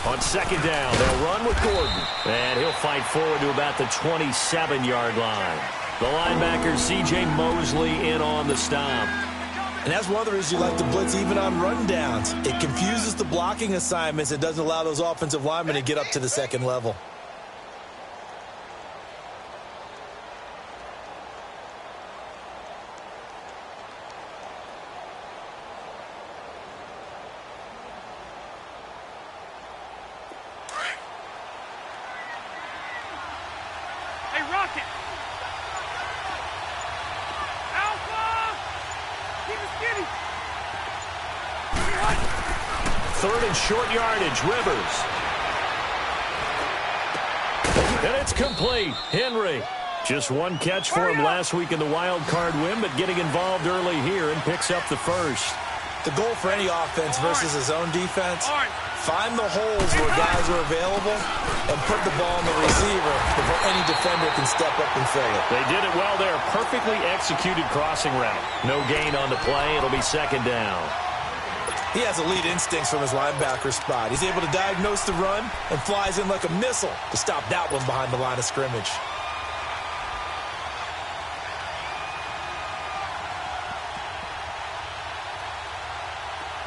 On second down, they'll run with Gordon. And he'll fight forward to about the 27-yard line. The linebacker, C.J. Mosley, in on the stop. And that's one of the reasons you like to blitz even on rundowns. It confuses the blocking assignments. It doesn't allow those offensive linemen to get up to the second level. Third and short yardage, Rivers. And it's complete. Henry. Just one catch for him last week in the wild card win, but getting involved early here and picks up the first. The goal for any offense versus his own defense, find the holes where guys are available and put the ball in the receiver before any defender can step up and fill it. They did it well there. Perfectly executed crossing route. No gain on the play. It'll be second down. He has elite instincts from his linebacker spot. He's able to diagnose the run and flies in like a missile to stop that one behind the line of scrimmage.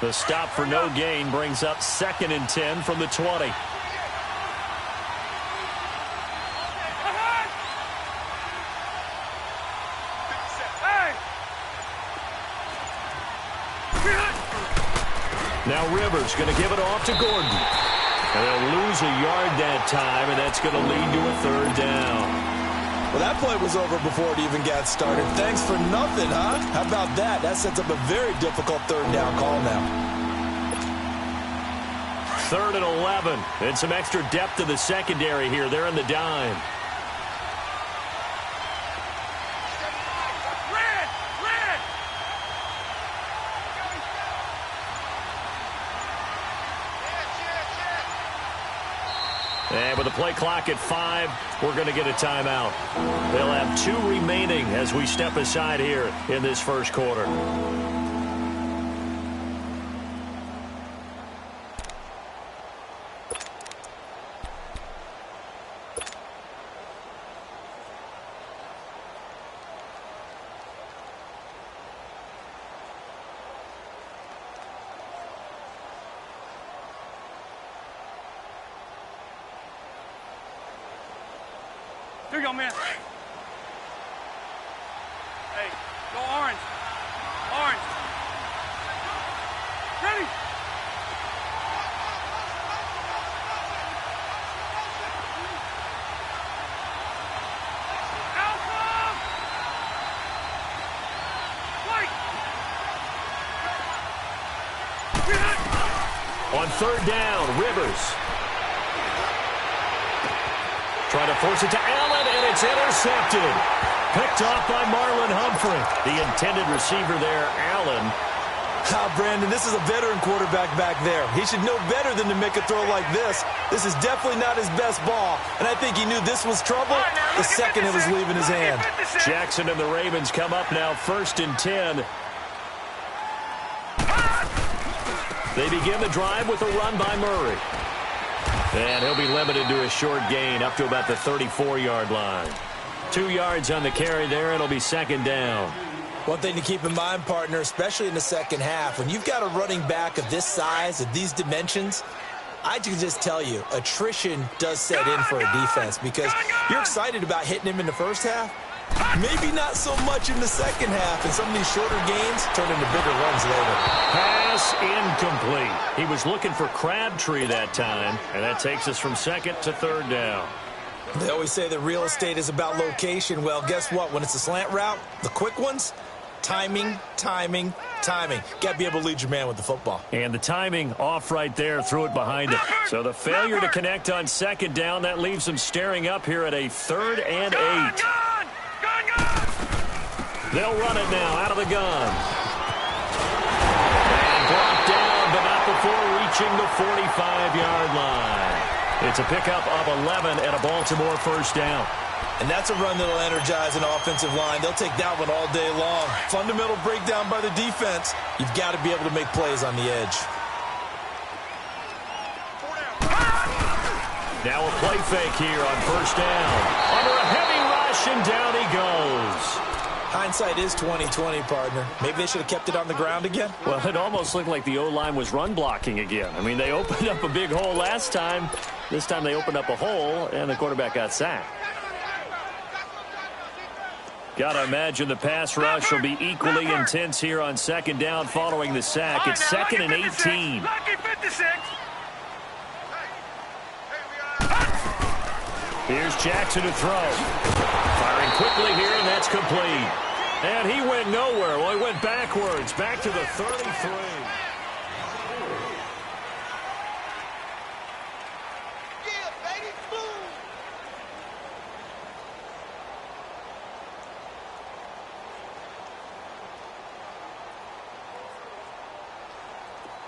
The stop for no gain brings up 2nd and 10 from the 20. Now Rivers going to give it off to Gordon. And they'll lose a yard that time, and that's going to lead to a third down. Well, that play was over before it even got started. Thanks for nothing, huh? How about that? That sets up a very difficult third down call now. 3rd and 11. And some extra depth to the secondary here. They're in the dime. And with the play clock at 5, we're going to get a timeout. They'll have 2 remaining as we step aside here in this first quarter. Here you go, man. Hey, go orange. Orange. Ready? Alpha! On White! 3rd down, Rivers. Trying to force it to Allen, and it's intercepted. Picked off by Marlon Humphrey. The intended receiver there, Allen. Brandon, this is a veteran quarterback back there. He should know better than to make a throw like this. This is definitely not his best ball, and I think he knew this was trouble the second it was leaving his hand. Jackson and the Ravens come up now 1st and 10. They begin the drive with a run by Murray. And he'll be limited to a short gain up to about the 34-yard line. 2 yards on the carry there, and it'll be second down. One thing to keep in mind, partner, especially in the second half, when you've got a running back of this size, of these dimensions, I can just tell you, attrition does set in for a defense because you're excited about hitting him in the first half. Maybe not so much in the second half, and some of these shorter gains turn into bigger runs later. Pass incomplete. He was looking for Crabtree that time, and that takes us from 2nd to 3rd down. They always say that real estate is about location. Well, guess what? When it's a slant route, the quick ones, timing, timing, timing. Got to be able to lead your man with the football. And the timing off right there, threw it behind him. So the failure to connect on 2nd down, that leaves him staring up here at a 3rd and 8. They'll run it now out of the gun. And brought down, but not before reaching the 45-yard line. It's a pickup of 11 and a Baltimore first down. And that's a run that'll energize an offensive line. They'll take that one all day long. Fundamental breakdown by the defense. You've got to be able to make plays on the edge. Now a play fake here on first down. Under a heavy rush, and down he goes. Hindsight is 20/20, partner. Maybe they should have kept it on the ground again. Well, it almost looked like the O-line was run blocking again. I mean, they opened up a big hole last time. This time they opened up a hole, and the quarterback got sacked. Got to imagine the pass rush will be equally intense here on second down following the sack. It's second and 18. Here's Jackson to throw. Firing quickly here, and that's complete. And he went nowhere. Well, he went backwards, back to the 33.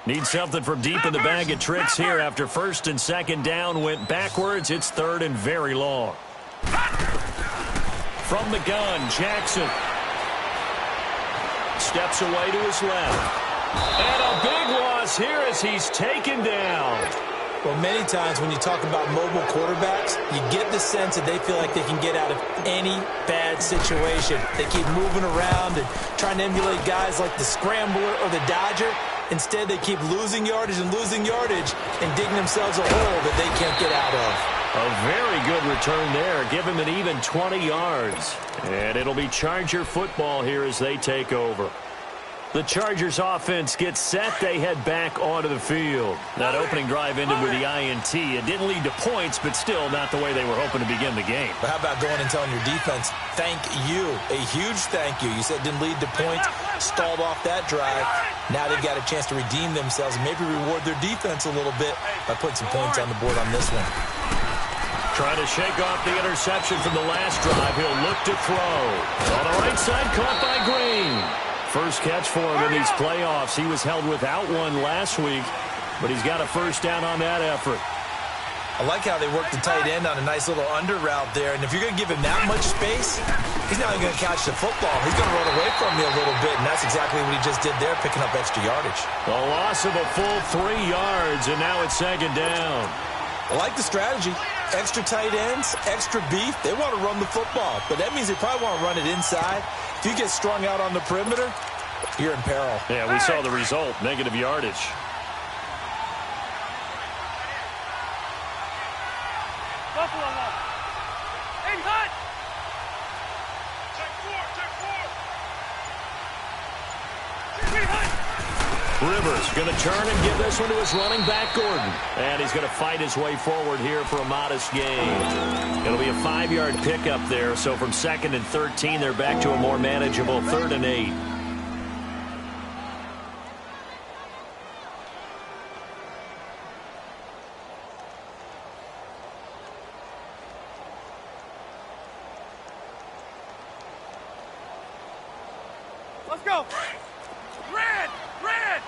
Need something from deep in the bag of tricks here after first and second down went backwards. It's third and very long. From the gun, Jackson steps away to his left. And a big loss here as he's taken down. Well, many times when you talk about mobile quarterbacks, you get the sense that they feel like they can get out of any bad situation. They keep moving around and trying to emulate guys like the Scrambler or the Dodger. Instead, they keep losing yardage and digging themselves a hole that they can't get out of. A very good return there. Give him an even 20 yards. And it'll be Charger football here as they take over. The Chargers offense gets set. They head back onto the field. That opening drive ended with the INT. It didn't lead to points, but still not the way they were hoping to begin the game. But how about going and telling your defense, thank you, a huge thank you. You said it didn't lead to points, stalled off that drive. Now they've got a chance to redeem themselves and maybe reward their defense a little bit by putting some points on the board on this one. Trying to shake off the interception from the last drive. He'll look to throw. On the right side, caught by Green. First catch for him in these playoffs. He was held without one last week, but he's got a first down on that effort. I like how they work the tight end on a nice little under route there. And if you're going to give him that much space, he's not even going to catch the football. He's going to run away from you a little bit, and that's exactly what he just did there, picking up extra yardage. A loss of a full 3 yards, and now it's second down. I like the strategy. Extra tight ends, extra beef. They want to run the football, but that means they probably want to run it inside. If you get strung out on the perimeter, you're in peril. Yeah, we saw the result, negative yardage. Buffalo one. Hey, hut! Check four. Rivers going to turn and give this one to his running back, Gordon. And he's going to fight his way forward here for a modest gain. It'll be a 5-yard pickup there. So from 2nd and 13, they're back to a more manageable 3rd and 8. Let's go. Red! Red!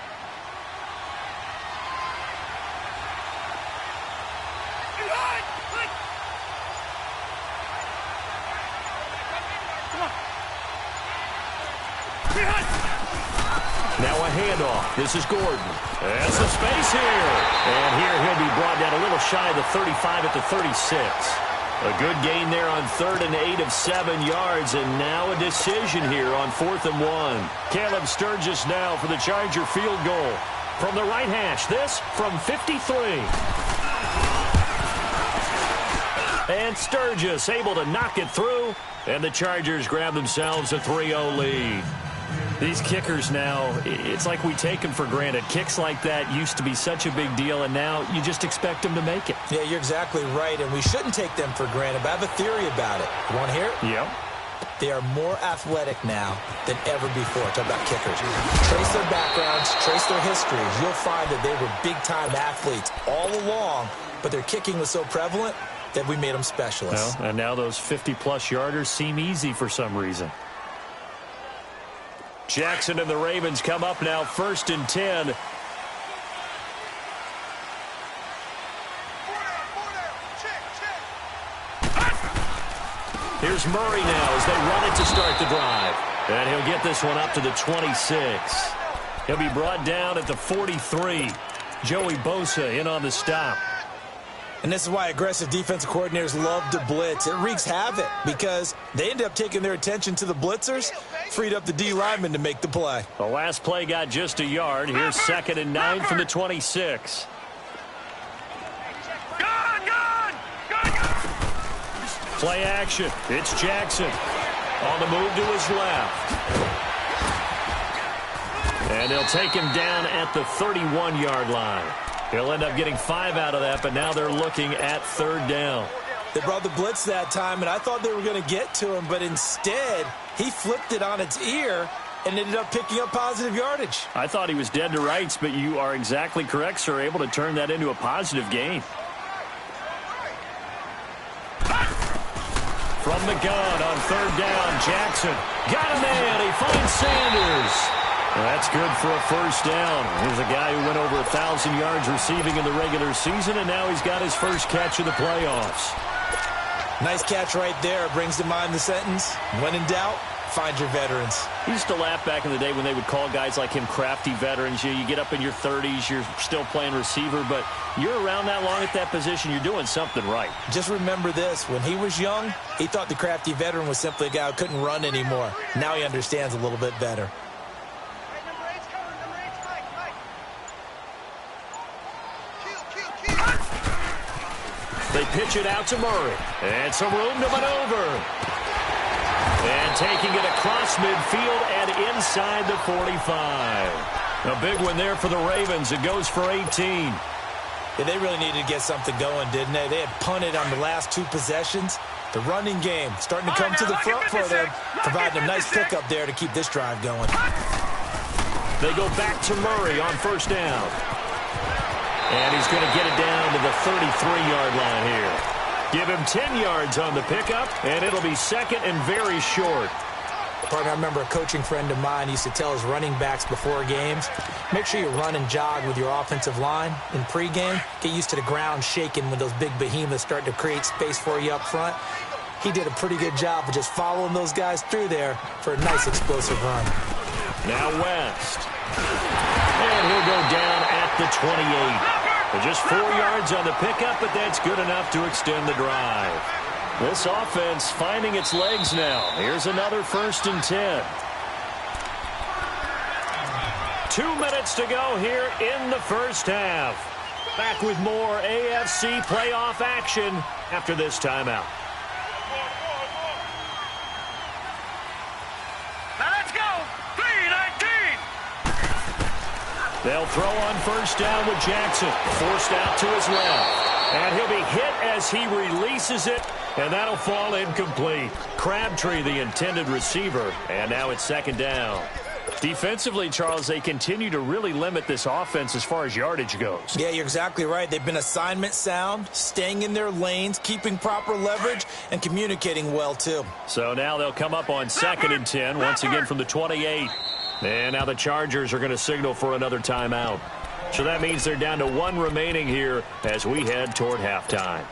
Now a handoff. This is Gordon. That's some space here. And here he'll be brought down a little shy of the 35 at the 36. A good gain there on 3rd and 8 of 7 yards. And now a decision here on 4th and 1. Caleb Sturgis now for the Charger field goal. From the right hash, this from 53. And Sturgis able to knock it through. And the Chargers grab themselves a 3-0 lead. These kickers now, it's like we take them for granted. Kicks like that used to be such a big deal, and now you just expect them to make it. Yeah, you're exactly right, and we shouldn't take them for granted. But I have a theory about it. You want to hear it? Yep. They are more athletic now than ever before. Talk about kickers. Trace their backgrounds, trace their histories. You'll find that they were big-time athletes all along, but their kicking was so prevalent that we made them specialists. Well, and now those 50-plus yarders seem easy for some reason. Jackson and the Ravens come up now 1st and 10. Here's Murray now as they run it to start the drive. And he'll get this one up to the 26. He'll be brought down at the 43. Joey Bosa in on the stop. And this is why aggressive defensive coordinators love to blitz. It wreaks havoc because they end up taking their attention to the blitzers, freed up the D lineman to make the play. The last play got just a yard. Here's 2nd and 9 from the 26. Play action. It's Jackson on the move to his left. And they'll take him down at the 31-yard line. He'll end up getting 5 out of that, but now they're looking at 3rd down. They brought the blitz that time, and I thought they were going to get to him, but instead he flipped it on its ear and ended up picking up positive yardage. I thought he was dead to rights, but you are exactly correct, sir, able to turn that into a positive gain. From the gun on 3rd down, Jackson got a man. He finds Sanders. That's good for a 1st down. Here's a guy who went over 1,000 yards receiving in the regular season, and now he's got his first catch of the playoffs. Nice catch right there. Brings to mind the sentence, when in doubt, find your veterans. He used to laugh back in the day when they would call guys like him crafty veterans. You get up in your 30s, you're still playing receiver, but you're around that long at that position, you're doing something right. Just remember this. When he was young, he thought the crafty veteran was simply a guy who couldn't run anymore. Now he understands a little bit better. They pitch it out to Murray. And some room to maneuver. And taking it across midfield and inside the 45. A big one there for the Ravens. It goes for 18. Yeah, they really needed to get something going, didn't they? They had punted on the last 2 possessions. The running game starting to come to the front for them, providing a nice pickup there to keep this drive going. They go back to Murray on 1st down. And he's going to get it down to the 33-yard line here. Give him 10 yards on the pickup, and it'll be 2nd and very short. Partner, I remember a coaching friend of mine used to tell his running backs before games, make sure you run and jog with your offensive line in pregame. Get used to the ground shaking when those big behemoths start to create space for you up front. He did a pretty good job of just following those guys through there for a nice explosive run. Now West. And he'll go down at the 28. Just 4 yards on the pickup, but that's good enough to extend the drive. This offense finding its legs now. Here's another 1st and 10. 2 minutes to go here in the 1st half. Back with more AFC playoff action after this timeout. Now let's go. 3-19. They'll throw on 1st down with Jackson. Forced out to his left. And he'll be hit as he releases it. And that'll fall incomplete. Crabtree, the intended receiver. And now it's 2nd down. Defensively, Charles, they continue to really limit this offense as far as yardage goes. Yeah, you're exactly right. They've been assignment sound, staying in their lanes, keeping proper leverage, and communicating well, too. So now they'll come up on 2nd and 10, once again from the 28. And now the Chargers are going to signal for another timeout. So that means they're down to 1 remaining here as we head toward halftime.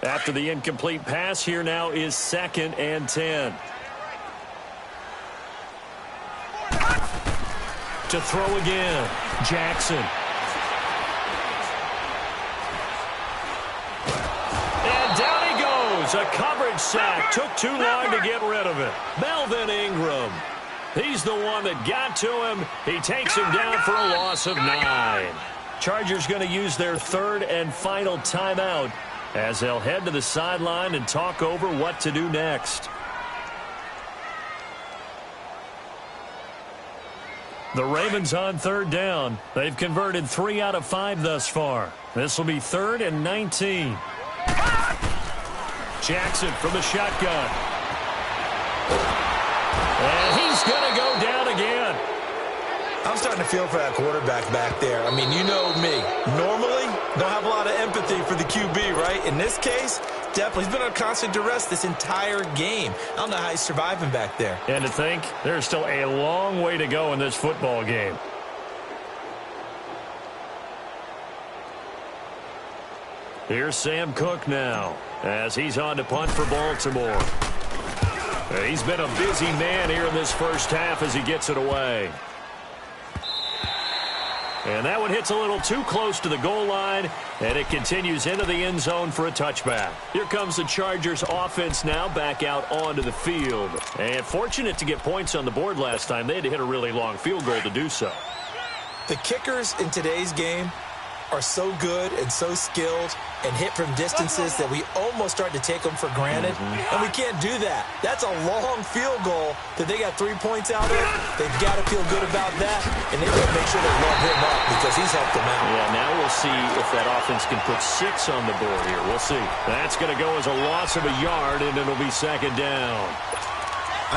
After the incomplete pass, here now is 2nd and 10. To throw again, Jackson. And down he goes. A coverage sack. Took too long to get rid of it. Melvin Ingram. He's the one that got to him. He takes him down for a loss of 9. Chargers going to use their 3rd and final timeout as they'll head to the sideline and talk over what to do next. The Ravens on 3rd down. They've converted 3 out of 5 thus far. This will be 3rd and 19. Jackson from the shotgun. And he's going to go down again. I'm starting to feel for that quarterback back there. I mean, you know me. Normally, don't have a lot of empathy for the QB, right? In this case, definitely. He's been on constant duress this entire game. I don't know how he's surviving back there. And to think, there's still a long way to go in this football game. Here's Sam Cook now as he's on to punt for Baltimore. He's been a busy man here in this first half as he gets it away. And that one hits a little too close to the goal line, and it continues into the end zone for a touchback. Here comes the Chargers offense now back out onto the field. And fortunate to get points on the board last time. They had to hit a really long field goal to do so. The kickers in today's game are so good and so skilled and hit from distances that we almost start to take them for granted. And we can't do that. That's a long field goal that they got 3 points out of. They've got to feel good about that, and they've got to make sure they love him up because he's helped them out. Yeah, now we'll see if that offense can put 6 on the board here. We'll see. That's going to go as a loss of a yard, and it'll be second down.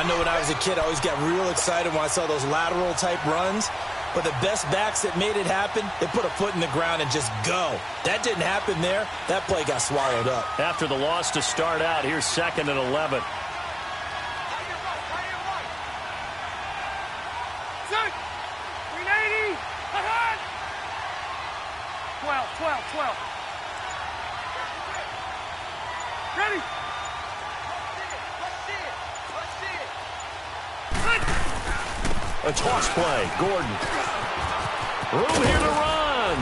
I know when I was a kid, I always got real excited when I saw those lateral-type runs. But the best backs that made it happen, they put a foot in the ground and just go. That didn't happen there. That play got swallowed up. After the loss to start out, here's 2nd and 11. 12. Ready? A toss play. Gordon. Room here to run.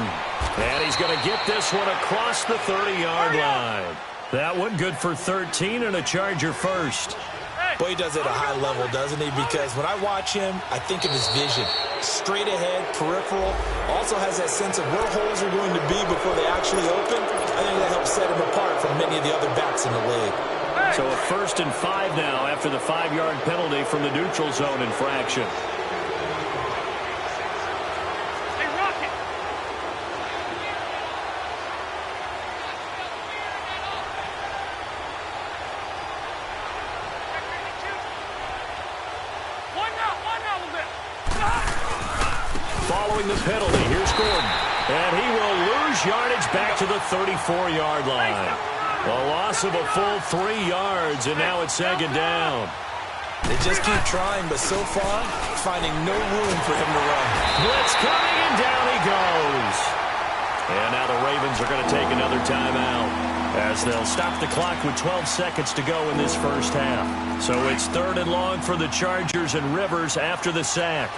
And he's going to get this one across the 30-yard line. That one good for 13 and a Charger first. Boy, he does it at a high level, doesn't he? Because when I watch him, I think of his vision. Straight ahead, peripheral. Also has that sense of where holes are going to be before they actually open. I think that helps set him apart from many of the other backs in the league. So a 1st and 5 now after the 5-yard penalty from the neutral zone infraction. Following the penalty, here's Gordon. And he will lose yardage back to the 34-yard line. A loss of a full 3 yards, and now it's second down. They just keep trying, but so far, finding no room for him to run. Blitz coming, and down he goes. And now the Ravens are going to take another timeout as they'll stop the clock with 12 seconds to go in this first half. So it's 3rd and long for the Chargers and Rivers after the sack.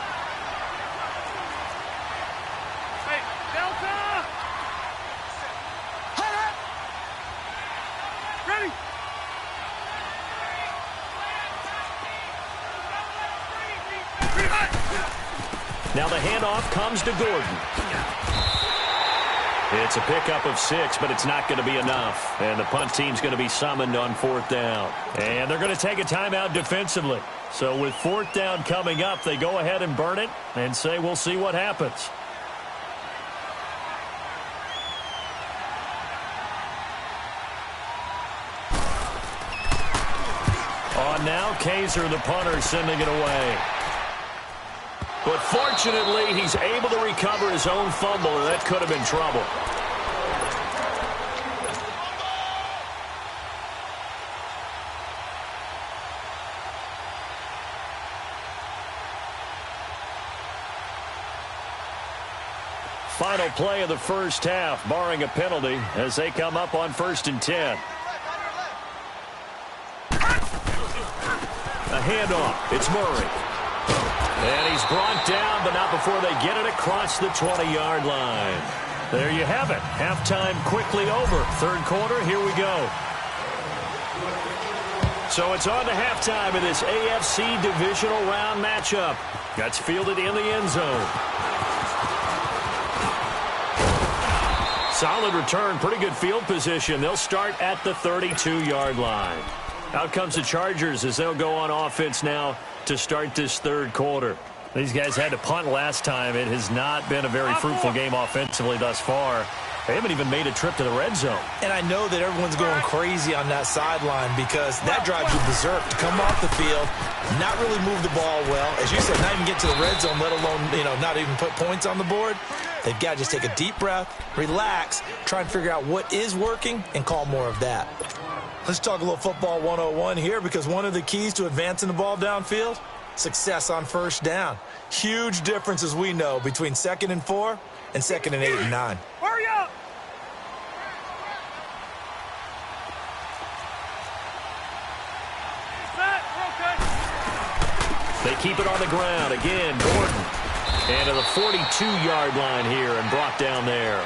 Now the handoff comes to Gordon. It's a pickup of 6, but it's not going to be enough. And the punt team's going to be summoned on 4th down. And they're going to take a timeout defensively. So with 4th down coming up, they go ahead and burn it and say we'll see what happens. On now, Kaiser, the punter, sending it away. But fortunately, he's able to recover his own fumble, and that could have been trouble. Final play of the first half, barring a penalty, as they come up on 1st and 10. A handoff. It's Murray. And he's brought down, but not before they get it across the 20-yard line. There you have it. Halftime quickly over. 3rd quarter, here we go. So it's on to halftime of this AFC divisional round matchup. That's fielded in the end zone. Solid return, pretty good field position. They'll start at the 32-yard line. Out comes the Chargers as they'll go on offense now to start this 3rd quarter. These guys had to punt last time. It has not been a very fruitful game offensively thus far. They haven't even made a trip to the red zone. And I know that everyone's going crazy on that sideline because that drives you berserk to come off the field, not really move the ball well. As you said, not even get to the red zone, let alone, not even put points on the board. They've got to just take a deep breath, relax, try and figure out what is working, and call more of that. Let's talk a little football 101 here because one of the keys to advancing the ball downfield, success on 1st down. Huge difference, as we know, between 2nd and 4 and 2nd and 8 and 9. Hurry up! They keep it on the ground. Again, Gordon. And to the 42-yard line here and brought down there.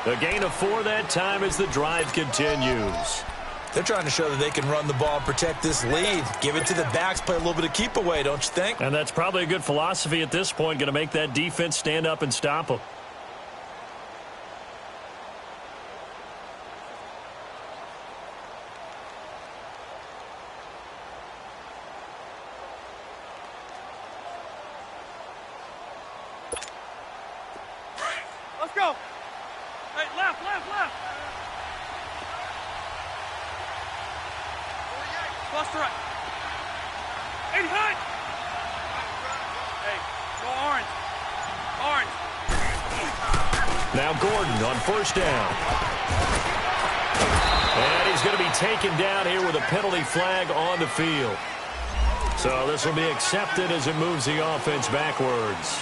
A gain of 4 that time as the drive continues. They're trying to show that they can run the ball and protect this lead. Give it to the backs, play a little bit of keep away, don't you think? And that's probably a good philosophy at this point, going to make that defense stand up and stop them. Let's go. Hey, left, left, left. Plus the right. 80 high. Hey, go orange. Orange. Now Gordon on first down. And he's going to be taken down here with a penalty flag on the field. So this will be accepted as it moves the offense backwards.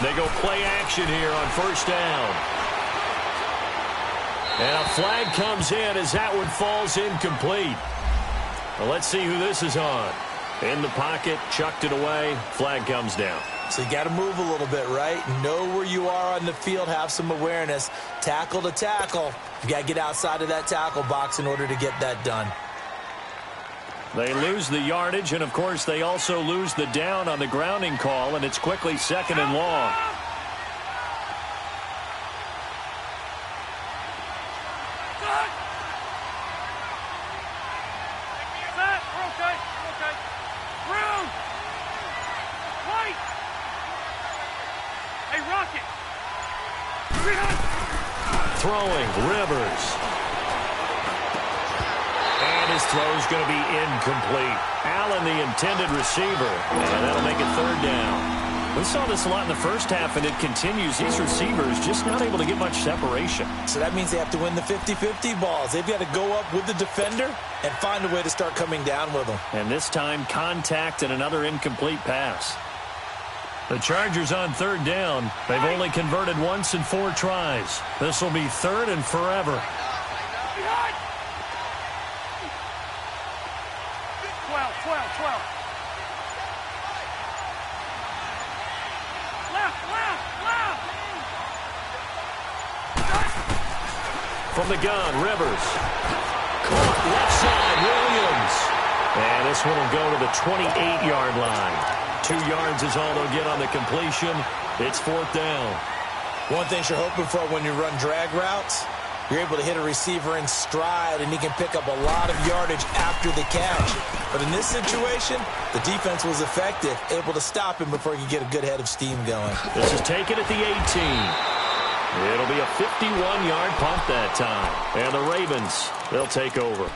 They go play action here on first down. And a flag comes in as that one falls incomplete. Well, let's see who this is on. In the pocket, chucked it away, flag comes down. So you got to move a little bit, right? Know where you are on the field, have some awareness. Tackle to tackle. You got to get outside of that tackle box in order to get that done. They lose the yardage, and, of course, they also lose the down on the grounding call, and it's quickly second and long. Throwing, Rivers. And his throw's going to be incomplete. Allen, the intended receiver, and that'll make it third down. We saw this a lot in the first half, and it continues. These receivers just not able to get much separation. So that means they have to win the 50-50 balls. They've got to go up with the defender and find a way to start coming down with them. And this time, contact and another incomplete pass. The Chargers on third down. They've only converted once in 4 tries. This will be third and forever. 12, 12, 12. Left, left, left. From the gun, Rivers. Caught left side, Williams. And this one will go to the 28-yard line. 2 yards is all they'll get on the completion. It's fourth down. One thing you're hoping for when you run drag routes, you're able to hit a receiver in stride, and he can pick up a lot of yardage after the catch. But in this situation, the defense was effective, able to stop him before he could get a good head of steam going. This is taken at the 18. It'll be a 51-yard punt that time. And the Ravens, they'll take over.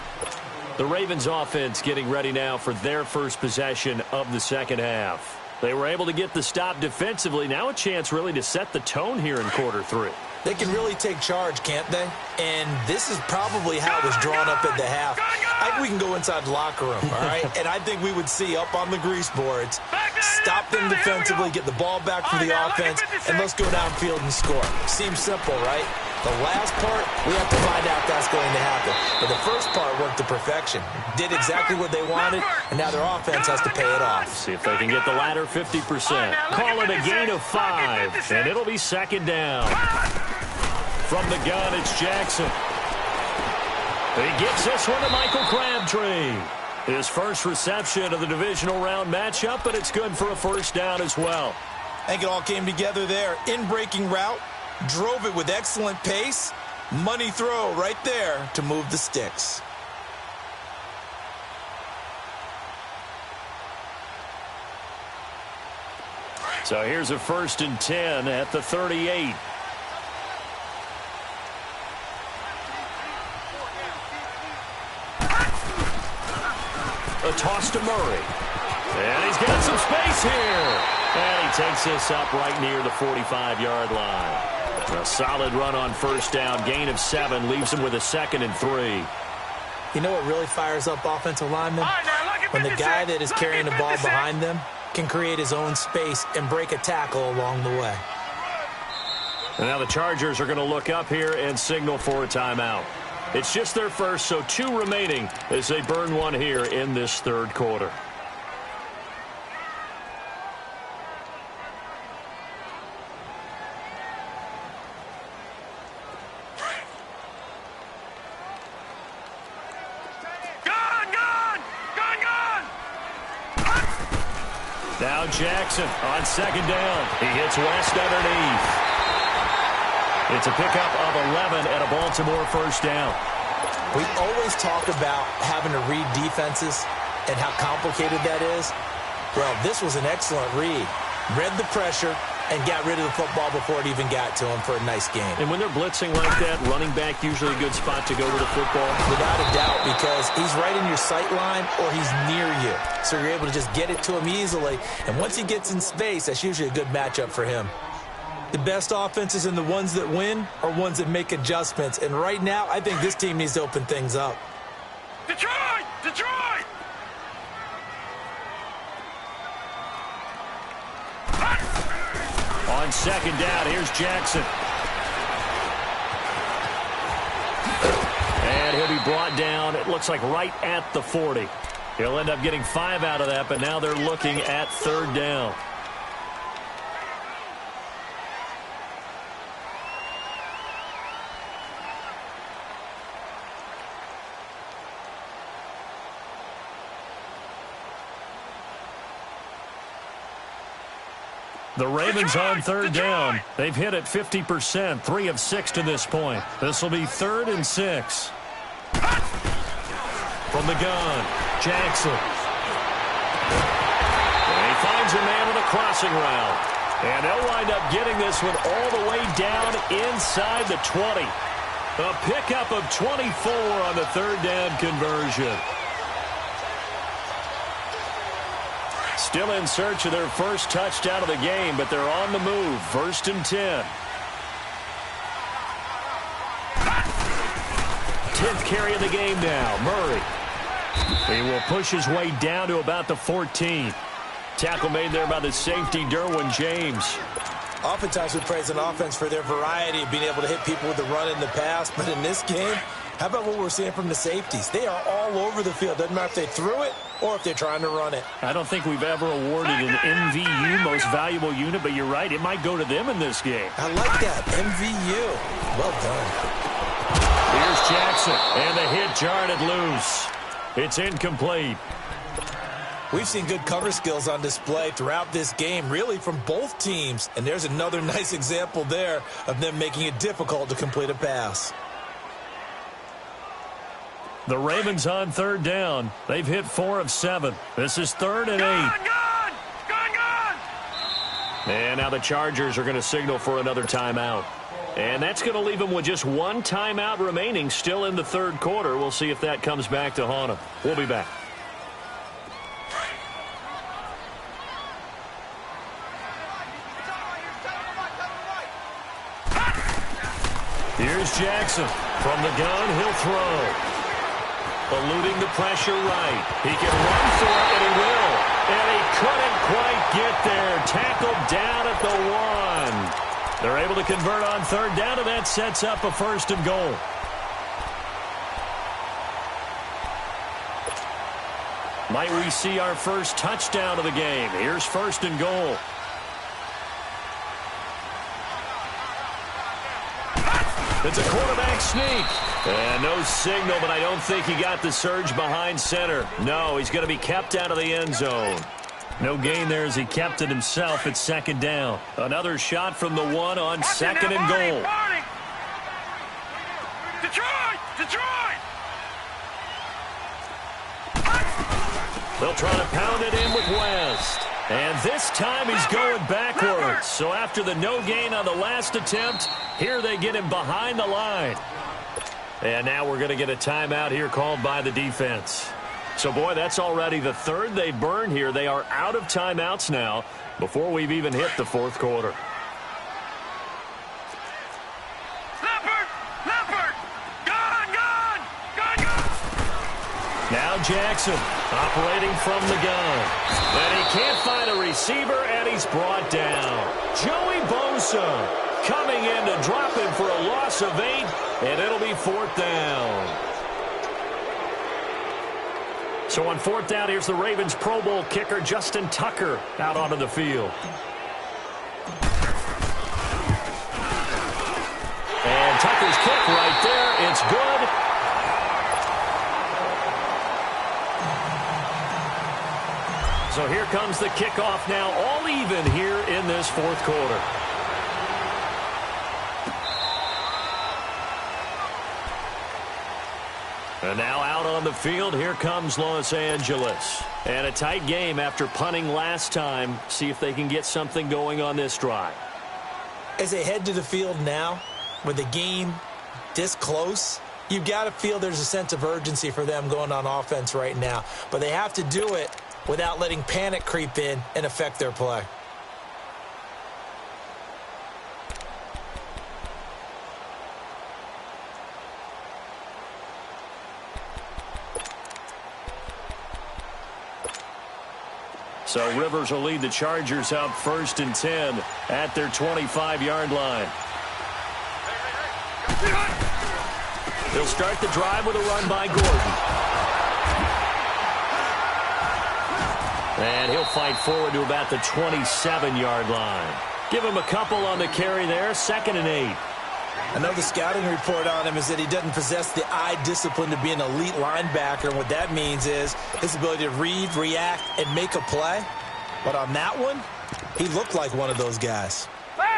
The Ravens offense getting ready now for their first possession of the second half. They were able to get the stop defensively. Now a chance really to set the tone here in quarter 3. They can really take charge, can't they? And this is probably how it was drawn up at the half. I think we can go inside the locker room, all right? And I think we would see up on the grease boards, stop them defensively, get the ball back for the offense, and let's go downfield and score. Seems simple, right? The last part, we have to find out that's going to happen. But the first part worked to perfection. Did exactly what they wanted, and now their offense has to pay it off. See if they can get the latter 50%. Call it a gain of 5, and it'll be second down. From the gun, it's Jackson. He gives this one to Michael Crabtree. His first reception of the divisional round matchup, but it's good for a first down as well. I think it all came together there. In-breaking route, drove it with excellent pace. Money throw right there to move the sticks. So here's a 1st and 10 at the 38. A toss to Murray. And he's got some space here. And he takes this up right near the 45-yard line. A solid run on 1st down. Gain of 7 leaves him with a 2nd and 3. You know what really fires up offensive linemen? When the guy that is carrying the ball behind them can create his own space and break a tackle along the way. And now the Chargers are going to look up here and signal for a timeout. It's just their first, so 2 remaining as they burn one here in this 3rd quarter. Now Jackson on 2nd down. He hits West underneath. It's a pickup of 11 and a Baltimore 1st down. We always talk about having to read defenses and how complicated that is. Well, this was an excellent read. Read the pressure and got rid of the football before it even got to him for a nice game. And when they're blitzing like that, running back usually a good spot to go with the football? Without a doubt, because he's right in your sight line or he's near you. So you're able to just get it to him easily. And once he gets in space, that's usually a good matchup for him. The best offenses and the ones that win are ones that make adjustments. And right now, I think this team needs to open things up. Detroit! Detroit! On 2nd down, here's Jackson. And he'll be brought down, it looks like right at the 40. He'll end up getting 5 out of that, but now they're looking at 3rd down. The Ravens on 3rd down. They've hit it 50%, 3 of 6 to this point. This will be 3rd and 6. From the gun, Jackson. And he finds a man with a crossing route. And they'll wind up getting this one all the way down inside the 20. A pickup of 24 on the 3rd down conversion. Still in search of their first touchdown of the game, but they're on the move. 1st and 10. 10th carry of the game now. Murray. He will push his way down to about the 14. Tackle made there by the safety, Derwin James. Oftentimes we praise an offense for their variety of being able to hit people with the run in the pass, but in this game, how about what we're seeing from the safeties? They are all over the field. Doesn't matter if they threw it or if they're trying to run it. I don't think we've ever awarded an MVU, most valuable unit, but you're right, it might go to them in this game. I like that, MVU. Well done. Here's Jackson, and the hit jarred it loose. It's incomplete. We've seen good cover skills on display throughout this game, really from both teams. And there's another nice example there of them making it difficult to complete a pass. The Ravens on 3rd down. They've hit 4 of 7. This is 3rd and 8. Gone! And now the Chargers are going to signal for another timeout. And that's going to leave them with just 1 timeout remaining still in the 3rd quarter. We'll see if that comes back to haunt them. We'll be back. Here's Jackson. From the gun, he'll throw. Eluding the pressure right. He can run for it, and he will. And he couldn't quite get there. Tackled down at the 1. They're able to convert on 3rd down, and that sets up a 1st and goal. Might we see our first touchdown of the game? Here's 1st and goal. It's a quarterback sneak. And no signal, but I don't think he got the surge behind center. No, he's going to be kept out of the end zone. No gain there as he kept it himself at 2nd down. Another shot from the 1 on 2nd and goal. Detroit! They'll try to pound it in with West. And this time he's going backwards. So after the no gain on the last attempt, here they get him behind the line. And now we're going to get a timeout here called by the defense. So, boy, that's already the third they burn here. They are out of timeouts now before we've even hit the fourth quarter. Now Jackson operating from the gun. And he can't find a receiver, and he's brought down. Joey Bosa coming in to drop him for a loss of 8, and it'll be fourth down. So on fourth down, here's the Ravens Pro Bowl kicker, Justin Tucker, out onto the field. And Tucker's kick right there. It's good. So here comes the kickoff now, all even here in this fourth quarter. And now out on the field, here comes Los Angeles. And a tight game after punting last time. See if they can get something going on this drive. As they head to the field now, with the game this close, you've got to feel there's a sense of urgency for them going on offense right now. But they have to do it without letting panic creep in and affect their play. So Rivers will lead the Chargers up 1st and 10 at their 25-yard line. They'll start the drive with a run by Gordon. And he'll fight forward to about the 27-yard line. Give him a couple on the carry there, 2nd and 8. I know the scouting report on him is that he doesn't possess the eye discipline to be an elite linebacker. And what that means is his ability to read, react, and make a play. But on that one, he looked like one of those guys.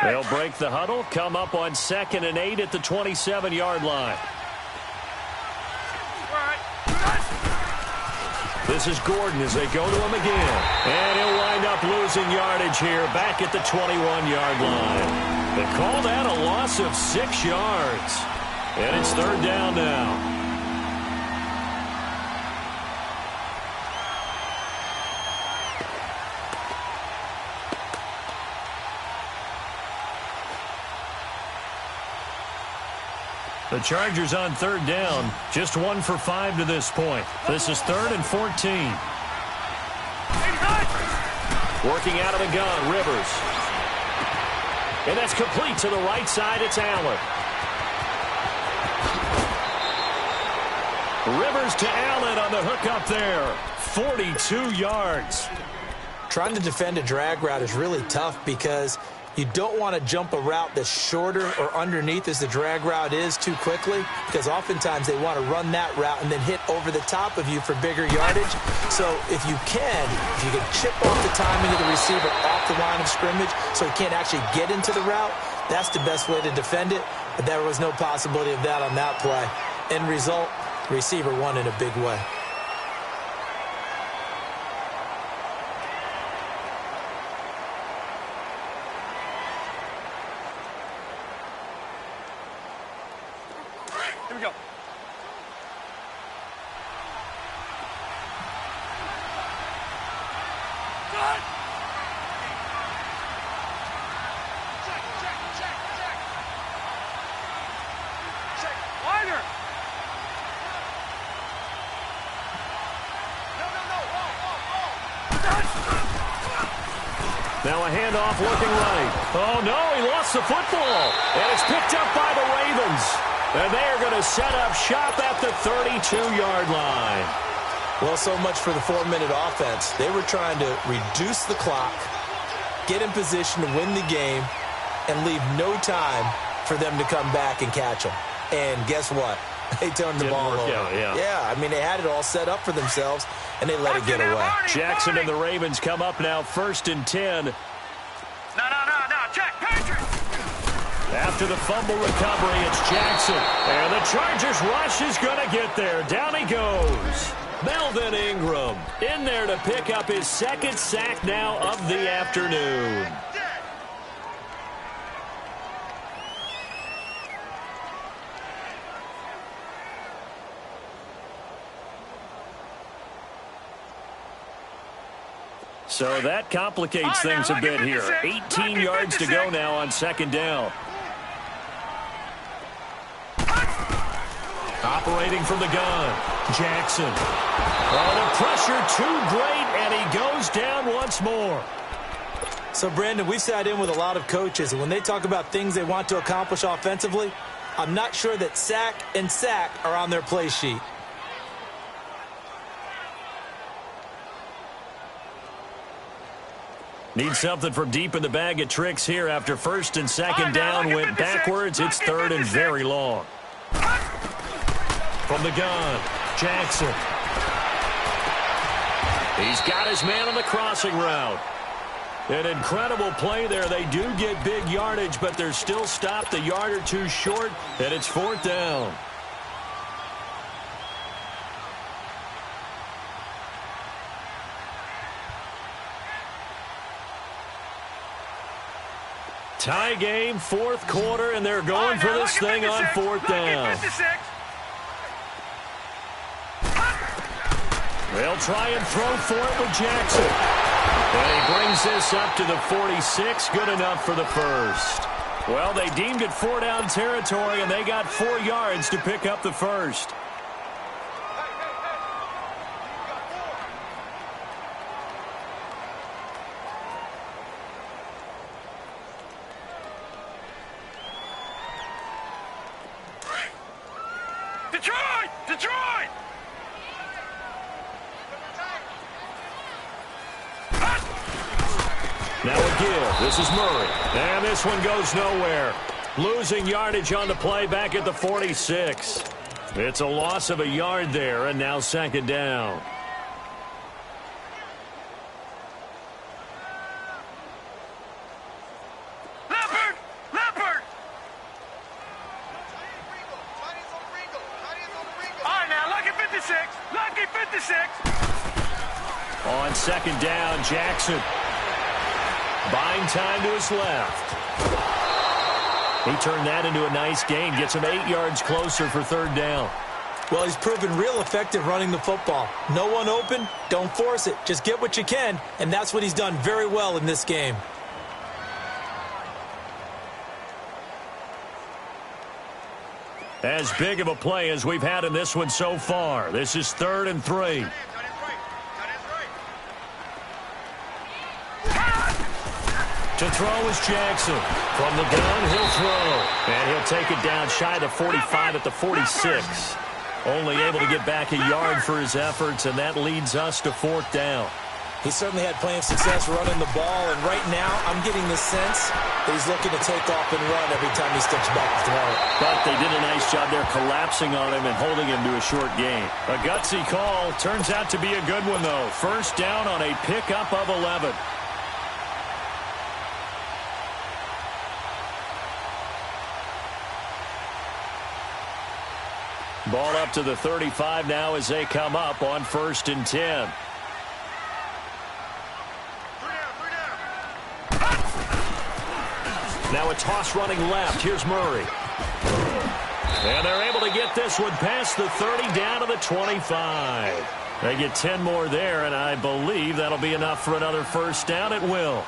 They'll break the huddle, come up on 2nd and 8 at the 27-yard line. This is Gordon as they go to him again. And he'll wind up losing yardage here back at the 21-yard line. They call that a loss of 6 yards. And it's 3rd down now. The Chargers on 3rd down, just 1 for 5 to this point. This is 3rd and 14. Working out of the gun, Rivers. And that's complete to the right side. It's Allen. Rivers to Allen on the hook up there. 42 yards. Trying to defend a drag route is really tough because you don't want to jump a route that's shorter or underneath as the drag route is too quickly, because oftentimes they want to run that route and then hit over the top of you for bigger yardage. So if you can chip off the timing of the receiver off the line of scrimmage so he can't actually get into the route, that's the best way to defend it. But there was no possibility of that on that play. End result, receiver won in a big way. Here we go. Good. Check. Wider. Now a handoff looking right. Oh, no, he lost the football. And it's picked up by the Ravens. And they are going to set up shop at the 32-yard line. Well, so much for the 4-minute offense. They were trying to reduce the clock, get in position to win the game, and leave no time for them to come back and catch them. And guess what? They turned the ball over. Yeah, I mean, they had it all set up for themselves, and they let it get away. Jackson and the Ravens come up now 1st and 10. No, check, Patrick. After the fumble recovery, it's Jackson. And the Chargers rush is going to get there. Down he goes. Melvin Ingram in there to pick up his second sack now of the afternoon. So that complicates things a bit here. 18 yards to go now on second down. Operating from the gun, Jackson. Oh, the pressure too great, and he goes down once more. So, Brandon, we've sat in with a lot of coaches, and when they talk about things they want to accomplish offensively, I'm not sure that sack and sack are on their play sheet. Need something from deep in the bag of tricks here after first and second down went backwards. It's third and very long. From the gun, Jackson. He's got his man on the crossing route. An incredible play there. They do get big yardage, but they're still stopped a yard or two short, and it's fourth down. Tie game, fourth quarter, and they're going for this thing on fourth down. They'll try and throw for it with Jackson. And he brings this up to the 46, good enough for the first. Well, they deemed it four-down territory, and they got 4 yards to pick up the first. Detroit! Detroit! Now a give. This is Murray. And this one goes nowhere. Losing yardage on the play back at the 46. It's a loss of a yard there, and now second down. Leopard! Leopard! All right, now, lucky 56. Lucky 56. On second down, Jackson. Buying time to his left. He turned that into a nice gain. Gets him 8 yards closer for third down. Well, he's proven real effective running the football. No one open, don't force it. Just get what you can, and that's what he's done very well in this game. As big of a play as we've had in this one so far. This is 3rd and 3. To throw is Jackson. From the gun, he'll throw. And he'll take it down shy of the 45 at the 46. Only able to get back a yard for his efforts, and that leads us to fourth down. He certainly had plenty of success running the ball, and right now I'm getting the sense that he's looking to take off and run every time he steps back to throw it. But they did a nice job there collapsing on him and holding him to a short gain. A gutsy call. Turns out to be a good one, though. First down on a pickup of 11. Ball up to the 35 now as they come up on 1st and 10. Now a toss running left. Here's Murray. And they're able to get this one past the 30 down to the 25. They get 10 more there, and I believe that'll be enough for another first down. It will.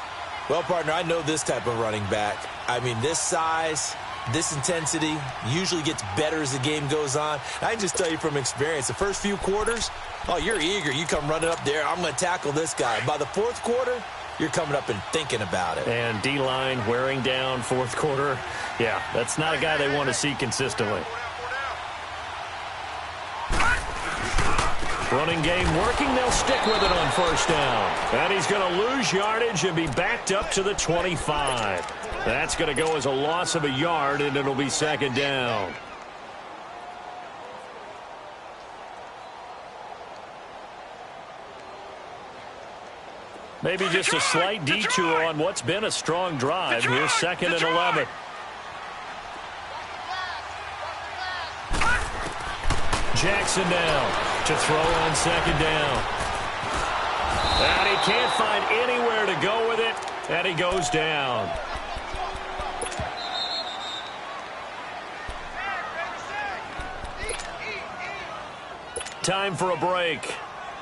Well, partner, I know this type of running back. I mean, this size, this intensity usually gets better as the game goes on. I can just tell you from experience, the first few quarters, oh, you're eager. You come running up there, I'm going to tackle this guy. By the fourth quarter, you're coming up and thinking about it. And D-line wearing down fourth quarter. Yeah, that's not a guy they want to see consistently. Running game working. They'll stick with it on first down. And he's going to lose yardage and be backed up to the 25. That's going to go as a loss of a yard, and it'll be second down. Maybe just a slight detour on what's been a strong drive. Here's 2nd and 11. Jackson now to throw on second down. And he can't find anywhere to go with it, and he goes down. Time for a break.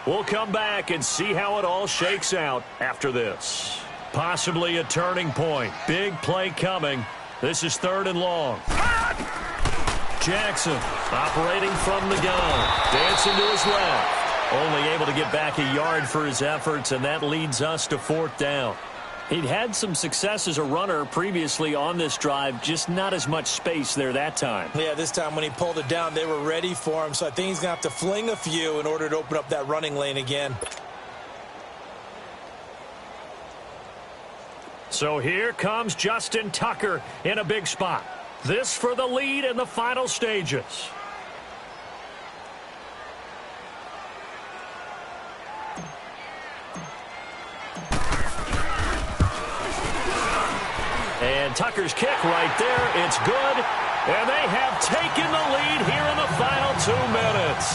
We'll come back and see how it all shakes out after this. Possibly a turning point. Big play coming. This is 3rd and long. Jackson operating from the gun. Dancing to his left. Only able to get back a yard for his efforts, and that leads us to 4th down. He'd had some success as a runner previously on this drive, just not as much space there that time. Yeah, this time when he pulled it down, they were ready for him, so I think he's going to have to fling a few in order to open up that running lane again. So here comes Justin Tucker in a big spot. This for the lead in the final stages. And Tucker's kick right there, it's good. And they have taken the lead here in the final 2 minutes.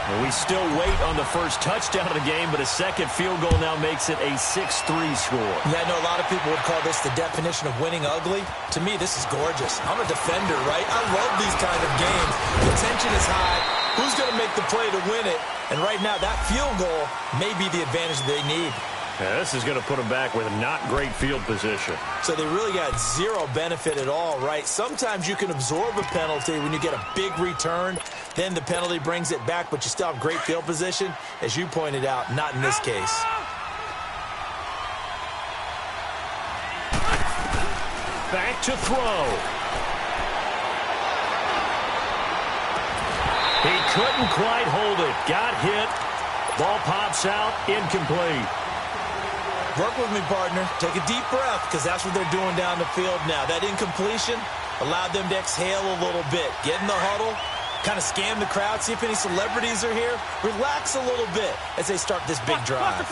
And we still wait on the first touchdown of the game, but a second field goal now makes it a 6-3 score. Yeah, I know a lot of people would call this the definition of winning ugly. To me, this is gorgeous. I'm a defender, right? I love these kind of games. The tension is high. Who's going to make the play to win it? And right now, that field goal may be the advantage they need. Yeah, this is going to put them back with not great field position. So they really got zero benefit at all, right? Sometimes you can absorb a penalty when you get a big return. Then the penalty brings it back, but you still have great field position. As you pointed out, not in this case. Back to throw. He couldn't quite hold it. Got hit. Ball pops out. Incomplete. Work with me, partner. Take a deep breath, because that's what they're doing down the field now. That incompletion allowed them to exhale a little bit. Get in the huddle, kind of scan the crowd, see if any celebrities are here. Relax a little bit as they start this big drive.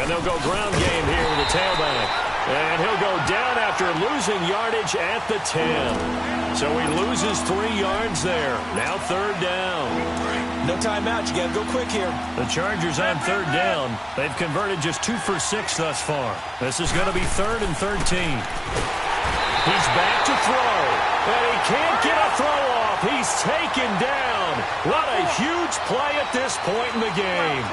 And they'll go ground game here with the tailback. And he'll go down after losing yardage at the 10. So he loses 3 yards there. Now 3rd down. No timeout. You got to go quick here. The Chargers on 3rd down. They've converted just 2 for 6 thus far. This is going to be 3rd and 13. He's back to throw. And he can't get a throw off. He's taken down. What a huge play at this point in the game.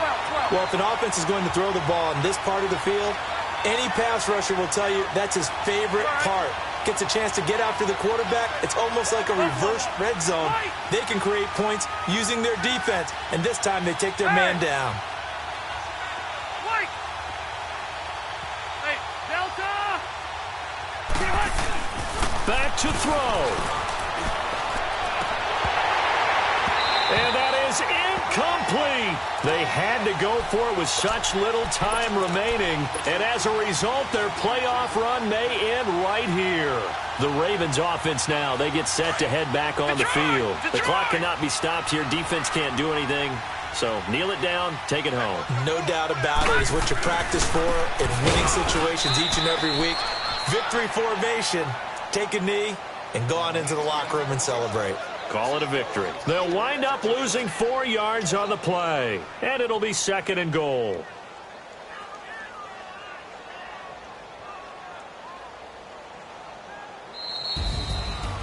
Well, if an offense is going to throw the ball in this part of the field, any pass rusher will tell you that's his favorite part. Gets a chance to get after the quarterback. It's almost like a reverse red zone. They can create points using their defense, and this time they take their man down. Hey, Delta! Back to throw. And that is incomplete. They had to go for it with such little time remaining. And as a result, their playoff run may end right here. The Ravens offense now, they get set to head back on the field. The clock cannot be stopped here. Defense can't do anything. So kneel it down, take it home. No doubt about it. It's what you practice for in winning situations each and every week. Victory formation. Take a knee and go on into the locker room and celebrate. Call it a victory. They'll wind up losing 4 yards on the play, and it'll be 2nd and goal.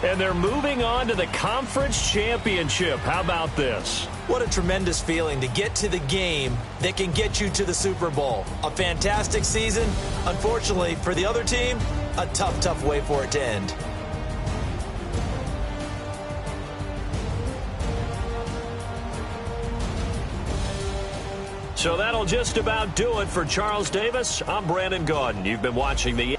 And they're moving on to the conference championship. How about this? What a tremendous feeling to get to the game that can get you to the Super Bowl. A fantastic season. Unfortunately, for the other team, a tough way for it to end. So that'll just about do it for Charles Davis. I'm Brandon Gaudin. You've been watching the